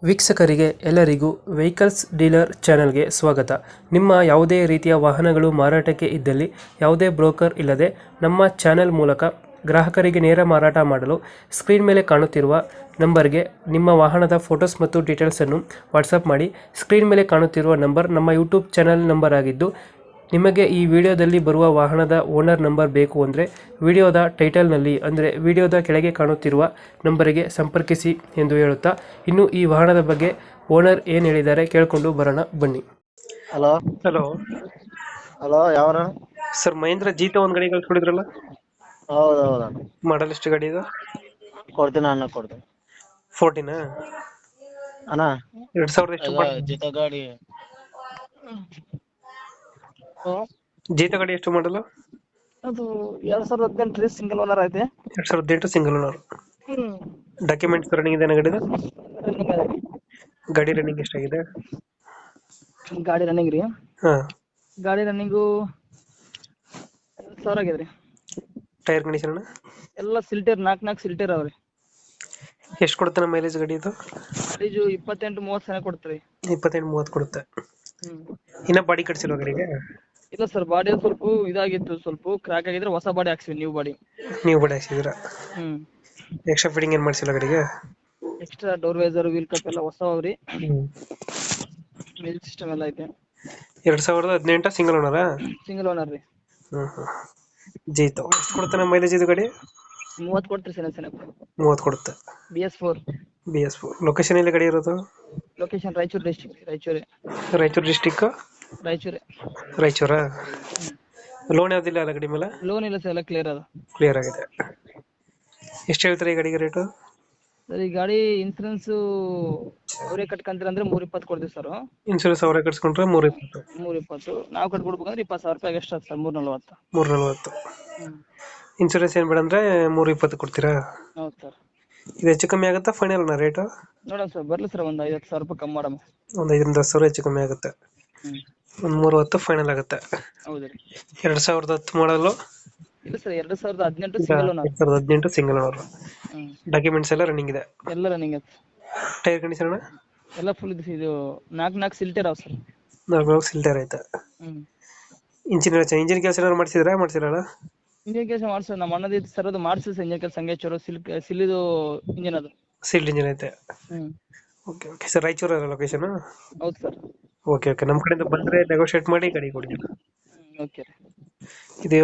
ವೀಕ್ಷಕರಿಗೆ ಎಲ್ಲರಿಗೂ vehicles dealer ಚಾನೆಲ್ಗೆ ಸ್ವಾಗತ. ನಿಮ್ಮ ಯಾವುದೇ ರೀತಿಯ ವಾಹನಗಳು ಮಾರಾಟಕ್ಕೆ ಇದ್ದಲ್ಲಿ ಯಾವುದೇ ಬ್ರೋಕರ್ ಇಲ್ಲದೆ ನಮ್ಮ ಚಾನೆಲ್ ಮೂಲಕ ಗ್ರಾಹಕರಿಗೆ ನೇರ ಮಾರಾಟ ಮಾಡಲು ಸ್ಕ್ರೀನ್ ಮೇಲೆ ಕಾಣುತ್ತಿರುವ ನಂಬರ್ಗೆ ನಿಮ್ಮ ವಾಹನದ ಫೋಟೋಸ್ ಮತ್ತು ಡೀಟೇಲ್ಸನ್ನು ವಾಟ್ಸಪ್ ಮಾಡಿ. ಸ್ಕ್ರೀನ್ ಮೇಲೆ ಕಾಣುತ್ತಿರುವ ನಂಬರ್ ನಮ್ಮ ಯೂಟ್ಯೂಬ್ ಚಾನೆಲ್ ನಂಬರ್ ಆಗಿದ್ದು, ನಿಮಗೆ ಈ ವಿಡಿಯೋದಲ್ಲಿ ಬರುವ ವಾಹನದ ಓನರ್ ನಂಬರ್ ಬೇಕು ಅಂದರೆ ವಿಡಿಯೋದ ಟೈಟಲ್ನಲ್ಲಿ ಅಂದರೆ ವಿಡಿಯೋದ ಕೆಳಗೆ ಕಾಣುತ್ತಿರುವ ನಂಬರಿಗೆ ಸಂಪರ್ಕಿಸಿ ಎಂದು ಹೇಳುತ್ತಾ, ಇನ್ನು ಈ ವಾಹನದ ಬಗ್ಗೆ ಓನರ್ ಏನು ಹೇಳಿದ್ದಾರೆ ಕೇಳಿಕೊಂಡು ಬರೋಣ ಬನ್ನಿ. ಹಲೋ ಹಲೋ ಹಲೋ ಯಾವನ? ಸರ್, ಮಹೇಂದ್ರ ಜೀತ ಒಂದು ಗಾಡಿ ಕಳ್ಸ್ಕೊಡಿದ್ರಲ್ಲ, ಹೌದೌದ ಮಾಡಲ್ ಎಷ್ಟು ಗಾಡಿ ಇದು? ಕೊಡ್ತೀನಿ ಅಣ್ಣ ಕೊಡ್ತೀನಿ 14 ಅಣ್ಣ. 2000 ಎಷ್ಟು ಈಗ ಜೀತ ಗಾಡಿ ಜೀತ ಗಾಡಿ ಎಷ್ಟು ಮಾಡಲು? ಅದು 2018 ಸಿಂಗಲ್ ಓನರ್ ಐತೆ. 2018 ಸಿಂಗಲ್ ಓನರ್. ಡಾಕ್ಯುಮೆಂಟ್ಸ್ ರನ್ನಿಂಗ್ ಇದೆ ಗಾಡಿದು? ಗಾಡಿ ರನ್ನಿಂಗ್ ಎಷ್ಟಾಗಿದೆ? ಗಾಡಿ ರನ್ನಿಂಗ್ ರೀ? ಹಾ. ಗಾಡಿ ರನ್ನಿಂಗು 20,000 ಆಗ್ಯದ್ರಿ. ಟೈರ್ ಕಂಡೀಷನ್ ಎಲ್ಲ ಸಿಲ್ಟೇರ್ 4 ಸಿಲ್ಟೇರ್ ಅವ್ರಿ. ಎಷ್ಟು ಕೊಡುತ್ತೆ ಮೈಲೇಜ್ ಗಾಡಿ ಇದು? ಮೈಲೇಜು 28-30 ಚೆನ್ನಾಗಿ ಕೊಡ್ತೀರಿ. 28-30 ಕೊಡುತ್ತೆ. ಇನ್ನ ಬಾಡಿ ಕಟ್ಸಿಲ್ವ ಗಾಡಿಗೆ? ಇಲ್ಲ ಸರ್, ಬಾಡಿ ಸ್ವಲ್ಪ ಇದಾಗಿತ್ತು, ಸ್ವಲ್ಪ ಕ್ರ್ಯಾಕ್ ಆಗಿದ್ರೆ ಹೊಸ ಬಾಡಿ ಹಾಕ್ಸಿವಿ, ನ್ಯೂ ಬಾಡಿ. ನೀವು ಬಾಡಿ ಹಾಕ್ಸಿದ್ದೀರಾ? ಎಕ್ಸ್ಟ್ರಾ ಫಿಟ್ಟಿಂಗ್ ಏನ್ ಮಾಡ್ಸಿಲ್ಲ ಗಾಡಿಗೆ? Extra door visor, wheel cup ಎಲ್ಲ ಹೊಸ ಅವ್ರಿ. ಮ್ಯೂಸಿಕ್ ಸಿಸ್ಟಮ್ ಎಲ್ಲ ಐತೆ. 2018 ಸಿಂಗಲ್ ಓನರಾ? ಸಿಂಗಲ್ ಓನರ್ ರೀ. ಜೀತ ಎಷ್ಟು ಕೊಡುತ್ತೆ ಮೈಲೇಜ್ ಇದು ಗಾಡಿ? 30 ಕೊಡ್ತೀರಿ ಚೆನ್ನಾಗಿ. 30 ಕೊಡುತ್ತೆ. BS4. BS4 ಲೊಕೇಶನ್ ಎಲ್ಲಿ ಗಾಡಿ ಇರೋದು? Location Raichur district. Raichur district. ರಾಯಚೂರಾ? ಲೋನ್ ಯಾವ್ದಿಲ್ಲ ಅಲ್ಲ ಗಾಡಿ ಮೇಲೆ? ಲೋನ್ ಇಲ್ಲ ಸರ್, ಎಲ್ಲ ಕ್ಲಿಯರ್ ಅದ. ಕ್ಲಿಯರ್ ಆಗಿದೆ. ಎಷ್ಟು ಹೇಳ್ತಾರೆ ಈ ಗಾಡಿಗೆ ರೇಟು? ಸರ್, ಈ ಗಾಡಿ ಇನ್ಸೂರೆನ್ಸ್ ಅವರೇ ಕಟ್ಕೊಂತೀರ ಅಂದ್ರೆ 320 ಕೊಡ್ತೀವಿ ಸರ್. ಇನ್ಶೂರೆನ್ಸ್ ಅವರೇ ಕಟ್ಸ್ಕೊಂಡ್ರೆ 320. 320 ನಾವು ಕಟ್ಕೊಡ್ಬೇಕಂದ್ರೆ 20,000 ರೂಪಾಯಿ ಎಕ್ಸ್ಟ್ರಾ ಸರ್. 340. 340. ಇನ್ಶೂರೆನ್ಸ್ ಏನ್ ಬೇಡ ಅಂದ್ರೆ 320 ಕೊಡ್ತೀರಾ? ಹೌದು ಸರ್. ಇದು ಹೆಚ್ಚು ಕಮ್ಮಿ ಆಗುತ್ತಾ ಫೈನಲ್ ರೇಟ್? ನೋಡೋಣ ಸರ್, ಬರ್ಲಿ ಸರ್, ಒಂದು 50,000 ರೂಪಾಯಿ ಕಮ್ಮಿ ಮಾಡಮ್ಮ. ಒಂದು 5-10,000 ಹೆಚ್ಚು ಕಮ್ಮಿ ಆಗುತ್ತೆ. ಒಂದು 310 ಫೈನಲ್ ಆಗುತ್ತೆ. ಹೌದು ರೀ. 2010 ಮಾಡಲು? ಇಲ್ಲ sir, 2018 single owner. 2018 single owner. Documents ಎಲ್ಲ ರನ್ನಿಂಗ್ ಇದೆ? ಎಲ್ಲ ರನ್ನಿಂಗ್ ಐತೆ. ಟೈರ್ ಕಂಡೀಷನ್ ಎಲ್ಲ ಫುಲ್ ಇದು 4 ಸಿಲ್ಟೇರ್ ಅವ ಸರ್. 4 ಸಿಲ್ಟರ್ ಐತೆ. ಇಂಜಿನ್ ಕೆಲಸ ಏನಾದ್ರು ಮಾಡ್ಸಿರಲ್ಲ? ಇಂಜಿನ್ ಕೆಲಸ ಮಾಡ್ಸೋದು ನಮ್ಮ ಅಣ್ಣದ ಸರ್, ಅದು ಮಾಡ್ಸಿಲ್ಲ ಸರ್. ಇಂಜಿನ್ ಕೆಲಸ ಹಂಗೆ ಚಲೋ ಸಿಲಿದು ಇಂಜಿನ್ ಅದು. ಸೀಲ್ಡ್ ಇಂಜಿನ್ ಐತೆ. Okay okay sir. Raichur location? ಹೌದು ಸರ್. Okay okay. ನಮ್ಮ ಕಡೆಯಿಂದ ಬಂದರೆ ನೆಗೋಷಿಯೇಟ್ ಮಾಡಿ ಗಾಡಿ ಕೊಡಿ. ಓಕೆ. ಇದು